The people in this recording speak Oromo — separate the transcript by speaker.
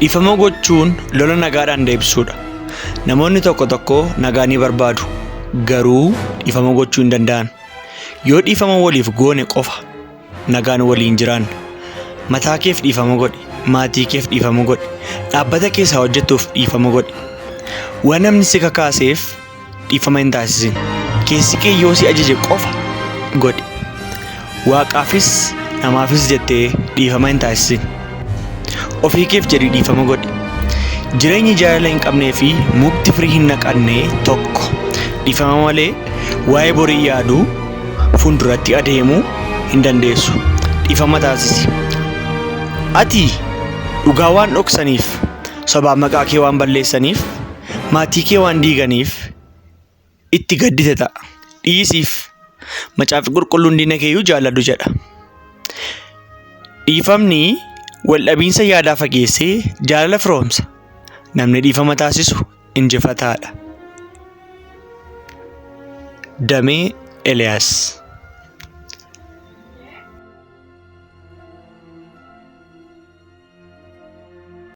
Speaker 1: Dhiifama gochuun lola nagaadhaan deebisuudha. Namoonni tokko tokko nagaa ni barbaadu. Garuu dhiifama gochuu hin danda'an. Yoo dhiifama waliif goone qofa nagaan waliin jiraanna. Mataa keef dhiifama godhi. Maatii keef dhiifama godhi. Dhaabbata keessaa hojjettuuf dhiifama godhi. Waan namni si kakaaseef dhiifama hin taasisin. Keessi kee yoo si ajaje qofa godhi. Waaqaafis namaafis jettee dhiifama hin taasisin. Ofii keef jedhii dhiifama godhi. Jireenyi jaalala hin qabnee fi mukti firii hin naqanne tokko dhiifama malee waa'ee borii yaaduu fuulduratti adeemuu hin dandeessu. Dhiifama taasisi. Ati dhugaa waan dhoksaniif, sobaan maqaa kee waan balleessaniif, maatii kee waan diiganiif itti gaddite ta'a. Dhiisiif. Macaafa qulqulluun diina keeyyuu jaalladhu jedha. Dhiifamni wal dhabiinsa yaadaa fageessee jaalala firoomsa. Namni dhiifama taasisu injifataadha. Damee Eliyaas.